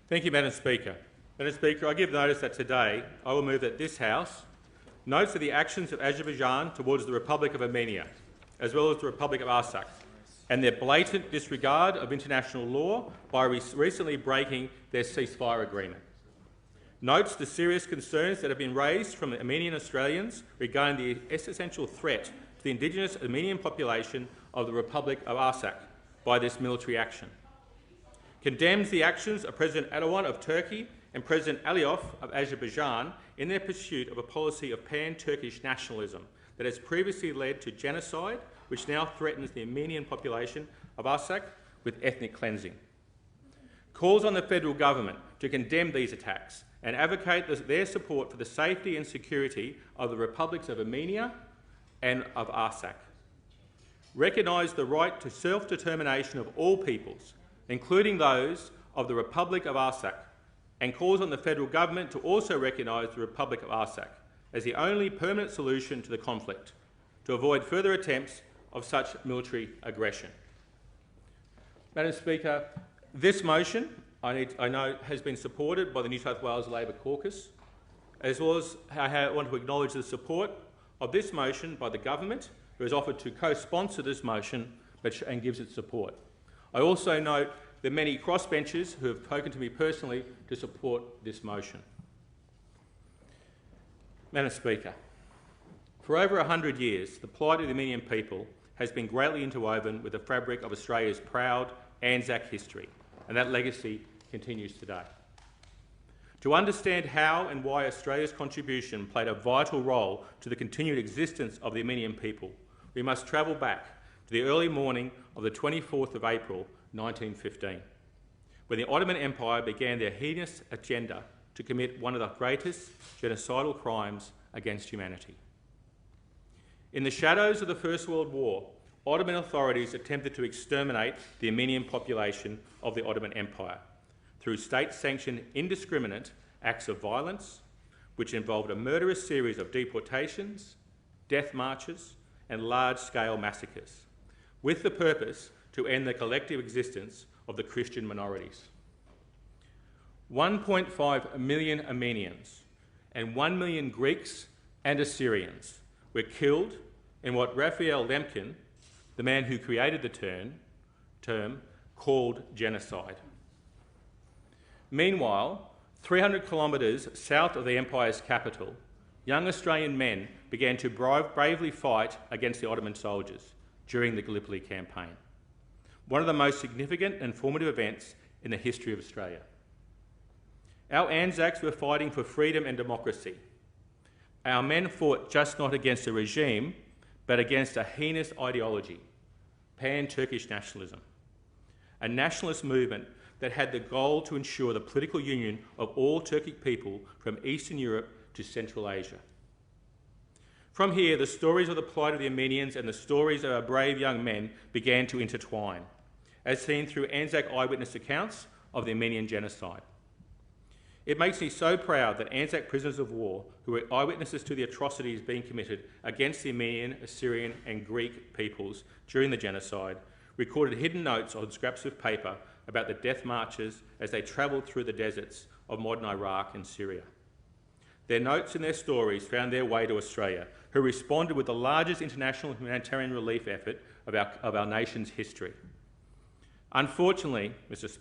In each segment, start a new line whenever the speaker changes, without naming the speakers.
Thank you, Madam Speaker. Madam Speaker, I give notice that today I will move that this House notes of the actions of Azerbaijan towards the Republic of Armenia, as well as the Republic of Artsakh, and their blatant disregard of international law by recently breaking their ceasefire agreement. Notes the serious concerns that have been raised from the Armenian Australians regarding the existential threat to the indigenous Armenian population of the Republic of Artsakh by this military action. Condemns the actions of President Erdogan of Turkey and President Aliyev of Azerbaijan in their pursuit of a policy of pan-Turkish nationalism that has previously led to genocide, which now threatens the Armenian population of Artsakh with ethnic cleansing. Calls on the federal government to condemn these attacks and advocate their support for the safety and security of the republics of Armenia and of Artsakh. Recognise the right to self-determination of all peoples, including those of the Republic of Artsakh, and calls on the federal government to also recognise the Republic of Artsakh as the only permanent solution to the conflict, to avoid further attempts of such military aggression. Madam Speaker, this motion, I know, has been supported by the New South Wales Labor Caucus, as well as I want to acknowledge the support of this motion by the government, who has offered to co-sponsor this motion and gives its support. I also note the many crossbenchers who have spoken to me personally to support this motion. Madam Speaker, for over 100 years, the plight of the Armenian people has been greatly interwoven with the fabric of Australia's proud Anzac history, and that legacy continues today. To understand how and why Australia's contribution played a vital role to the continued existence of the Armenian people, we must travel back to the early morning of the 24th of April 1915, when the Ottoman Empire began their heinous agenda to commit one of the greatest genocidal crimes against humanity. In the shadows of the First World War, Ottoman authorities attempted to exterminate the Armenian population of the Ottoman Empire through state-sanctioned indiscriminate acts of violence, which involved a murderous series of deportations, death marches, and large-scale massacres, with the purpose to end the collective existence of the Christian minorities. 1.5 million Armenians and 1 million Greeks and Assyrians were killed in what Raphael Lemkin, the man who created the term, called genocide. Meanwhile, 300 kilometres south of the Empire's capital, young Australian men began to bravely fight against the Ottoman soldiers during the Gallipoli campaign, one of the most significant and formative events in the history of Australia. Our Anzacs were fighting for freedom and democracy. Our men fought just not against a regime, but against a heinous ideology, pan-Turkish nationalism, a nationalist movement that had the goal to ensure the political union of all Turkic people from Eastern Europe to Central Asia. From here, the stories of the plight of the Armenians and the stories of our brave young men began to intertwine, as seen through Anzac eyewitness accounts of the Armenian genocide. It makes me so proud that Anzac prisoners of war, who were eyewitnesses to the atrocities being committed against the Armenian, Assyrian and Greek peoples during the genocide, recorded hidden notes on scraps of paper about the death marches as they travelled through the deserts of modern Iraq and Syria. Their notes and their stories found their way to Australia, who responded with the largest international humanitarian relief effort of our nation's history. Unfortunately,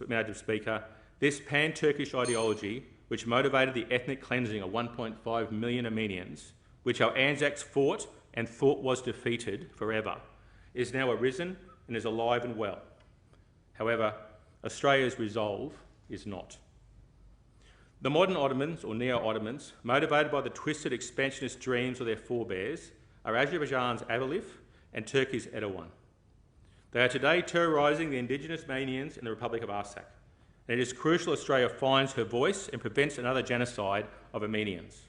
Madam Speaker, this pan-Turkish ideology, which motivated the ethnic cleansing of 1.5 million Armenians, which our Anzacs fought and thought was defeated forever, is now arisen and is alive and well. However, Australia's resolve is not. The modern Ottomans, or neo-Ottomans, motivated by the twisted expansionist dreams of their forebears, are Azerbaijan's Aliyev and Turkey's Erdogan. They are today terrorising the indigenous Armenians in the Republic of Artsakh, and it is crucial Australia finds her voice and prevents another genocide of Armenians.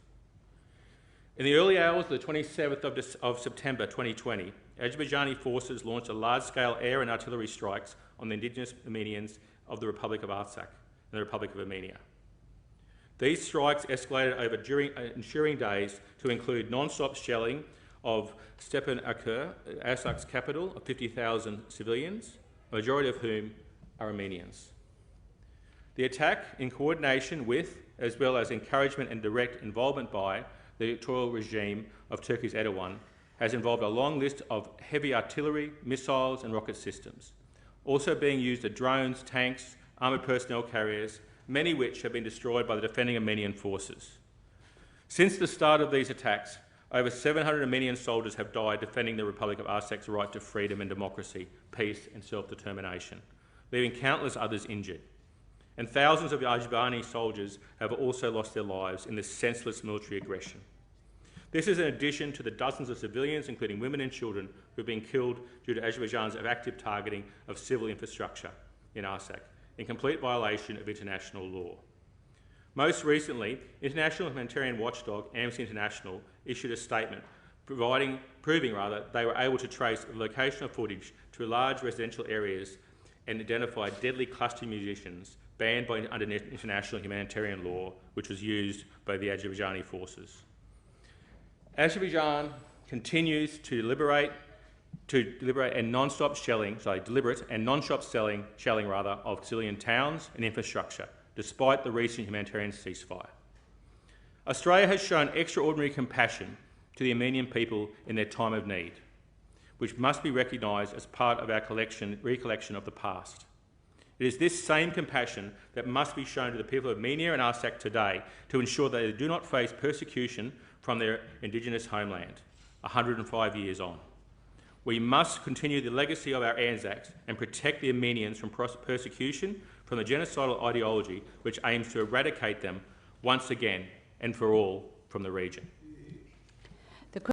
In the early hours of the 27th of September 2020, Azerbaijani forces launched a large-scale air and artillery strikes on the indigenous Armenians of the Republic of Artsakh and the Republic of Armenia. These strikes escalated over ensuing days to include non-stop shelling of Stepanakert, Artsakh's capital, of 50,000 civilians, a majority of whom are Armenians. The attack, in coordination with, as well as encouragement and direct involvement by, the dictatorial regime of Turkey's Erdogan, has involved a long list of heavy artillery, missiles and rocket systems. Also being used are drones, tanks, armoured personnel carriers, many which have been destroyed by the defending Armenian forces. Since the start of these attacks, over 700 Armenian soldiers have died defending the Republic of Artsakh's right to freedom and democracy, peace and self-determination, leaving countless others injured. And thousands of Azerbaijani soldiers have also lost their lives in this senseless military aggression. This is in addition to the dozens of civilians, including women and children, who have been killed due to Azerbaijan's active targeting of civil infrastructure in Artsakh, in complete violation of international law. Most recently, international humanitarian watchdog Amnesty International issued a statement proving they were able to trace the location of footage to large residential areas and identify deadly cluster munitions banned under international humanitarian law, which was used by the Azerbaijani forces. Azerbaijan continues to deliberate and non-stop shelling, deliberate and non-stop shelling of civilian towns and infrastructure, despite the recent humanitarian ceasefire. Australia has shown extraordinary compassion to the Armenian people in their time of need, which must be recognised as part of our recollection of the past. It is this same compassion that must be shown to the people of Armenia and Artsakh today to ensure that they do not face persecution from their indigenous homeland, 105 years on. We must continue the legacy of our Anzacs and protect the Armenians from persecution from the genocidal ideology which aims to eradicate them once again and for all from the region.